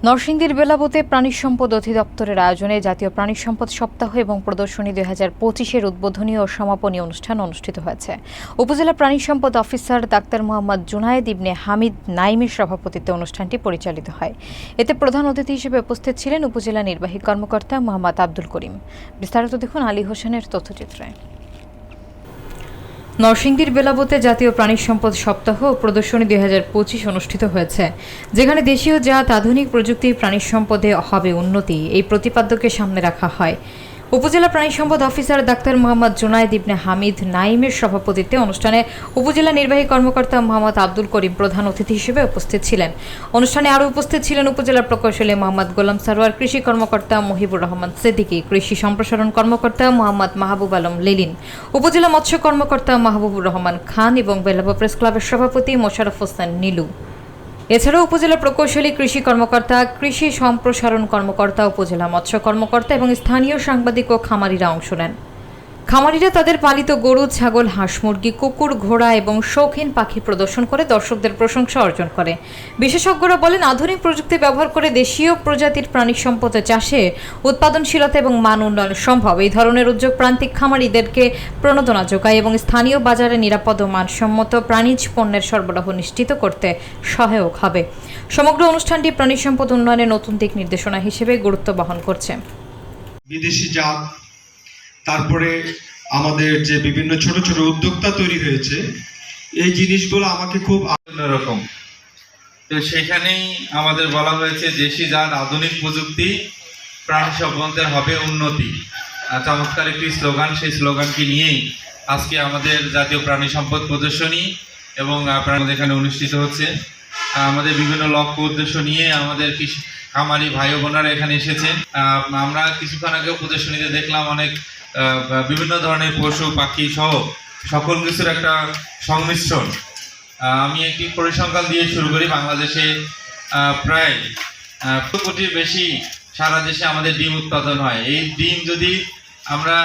নরসিংদীর বেলাবতে প্রাণী সম্পদ অধিদপ্তরের আয়োজনে জাতীয় প্রাণী সম্পদ সপ্তাহ এবং প্রদর্শনী 2025-এর উদ্বোধনী ও সমাপনী অনুষ্ঠান অনুষ্ঠিত হয়েছে। উপজেলা প্রাণী সম্পদ অফিসার ডাক্তার মোহাম্মদ জুনায়েদ ইবনে হামিদ নাইমের সভাপতিত্বে অনুষ্ঠানটি পরিচালিত হয়। এতে প্রধান অতিথি হিসেবে উপস্থিত ছিলেন উপজেলা নির্বাহী কর্মকর্তা মোহাম্মদ আব্দুল করিম। বিস্তারিত দেখুন আলী হোসেনের তথ্যচিত্রে। নরসিংদীর বেলাবতে জাতীয় প্রাণী সম্পদ সপ্তাহ ও প্রদর্শনী 2025 অনুষ্ঠিত হয়েছে, যেখানে দেশীয় জাত আধুনিক প্রযুক্তির প্রাণী সম্পদে হবে উন্নতি এই প্রতিপাদ্যকে সামনে রাখা হয়। উপজেলা প্রাণী সম্পদ অফিসার ডাক্তার মোহাম্মদ জুনায়েদ ইবনে হামিদ নাইমের সভাপতিত্বে অনুষ্ঠানে উপজেলা নির্বাহী কর্মকর্তা মোহাম্মদ আব্দুল করিম প্রধান অতিথি হিসেবে উপস্থিত ছিলেন। অনুষ্ঠানে আরও উপস্থিত ছিলেন উপজেলা প্রকৌশলী মোহাম্মদ গোলাম সারোয়ার, কৃষি কর্মকর্তা মহিবুর রহমান সিদ্দিকী, কৃষি সম্প্রসারণ কর্মকর্তা মোহাম্মদ মাহবুব আলম লিলিন, উপজেলা মৎস্য কর্মকর্তা মাহবুবুর রহমান খান এবং বেলাব প্রেস ক্লাবের সভাপতি মোশাররফ হোসেন নীলু। এছাড়াও উপজেলা প্রকৌশলী, কৃষি কর্মকর্তা, কৃষি সম্প্রসারণ কর্মকর্তা, উপজেলা মৎস্য কর্মকর্তা এবং স্থানীয় সাংবাদিক ও খামারিরা অংশ নেন। খামারিরা তাদের পালিত গরু, ছাগল, হাঁস, মুরগি, কুকুর, ঘোড়া এবং শৌখিন পাখি প্রদর্শন করে দর্শকদের প্রশংসা অর্জন করে। বিশেষজ্ঞরা বলেন, আধুনিক প্রযুক্তি ব্যবহার করে দেশীয় প্রজাতির প্রাণী সম্পদ চাষে উৎপাদনশীলতা এবং মান উন্নয়ন সম্ভব। এই ধরনের উদ্যোগ প্রান্তিক খামারিদেরকে প্রণোদনা যোগায় এবং স্থানীয় বাজারে নিরাপদ ও মানসম্মত প্রাণীজ পণ্যের সরবরাহ নিশ্চিত করতে সহায়ক হবে। সমগ্র অনুষ্ঠানটি প্রাণী সম্পদ উন্নয়নে নতুন দিক নির্দেশনা হিসেবে গুরুত্ব বহন করছে। বিদেশি জাত, তারপরে আমাদের যে বিভিন্ন ছোট ছোট উদ্যোক্তা তৈরি হয়েছে, এই জিনিসগুলো আমাকে খুব অন্যরকম। তো সেখানেই আমাদের বলা হয়েছে দেশি জাত আধুনিক প্রযুক্তি প্রাণী সম্পদের হবে উন্নতি। চমৎকার একটি স্লোগান, সেই স্লোগানকে নিয়েই আজকে আমাদের জাতীয় প্রাণী সম্পদ প্রদর্শনী এবং এখানে অনুষ্ঠিত হচ্ছে। আমাদের বিভিন্ন লক্ষ্য উদ্দেশ্য নিয়ে আমাদের খামারি ভাই বোনেরা এখানে এসেছেন। আমরা কিছুক্ষণ আগে প্রদর্শনীতে দেখলাম অনেক বিভিন্ন ধরনের পশু পাখি সহ সকল কিছুর একটা সংমিশ্রণ। আমি একটি পরিসংখ্যান দিয়ে শুরু করি। বাংলাদেশে প্রায় 2 কোটির বেশি সারা দেশে আমাদের ডিম উৎপাদন হয়। এই ডিম যদি আমরা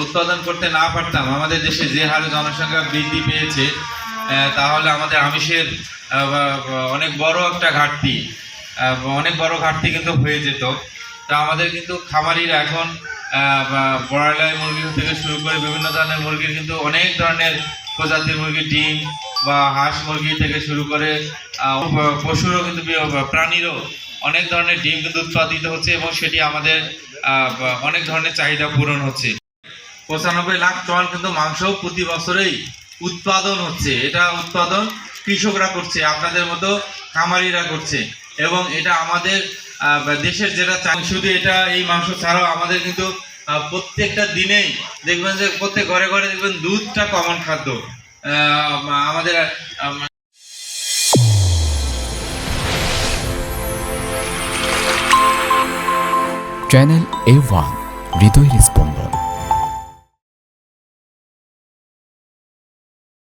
উৎপাদন করতে না পারতাম, আমাদের দেশে যে হারে জনসংখ্যা বৃদ্ধি পেয়েছে, তাহলে আমাদের আমিষের অনেক বড় ঘাটতি কিন্তু হয়ে যেত। তা আমাদের কিন্তু খামারিরা এখন ব্রয়লার মুরগি থেকে শুরু করে বিভিন্ন ধরনের মুরগির কিন্তু অনেক ধরনের প্রজাতির মুরগির ডিম বা হাঁস মুরগি থেকে শুরু করে পশুরও কিন্তু প্রাণীরও অনেক ধরনের ডিম কিন্তু উৎপাদিত হচ্ছে এবং সেটি আমাদের অনেক ধরনের চাহিদা পূরণ হচ্ছে। 95 লাখ টন কিন্তু মাংস প্রতি বছরেই উৎপাদন হচ্ছে। এটা উৎপাদন কৃষকরা করছে, আপনাদের মতো খামারিরা করছে এবং এটা আমাদের দেশের যেটা চাই। শুধু এটা এই মাংস ছাড়াও আমাদের কিন্তু প্রত্যেকটা দিনেই দেখবেন যে প্রত্যেক ঘরে ঘরে দেখবেন দুধটা কমন খাদ্য আমাদের। চ্যানেল A1 হৃদয়ের স্পন্দন।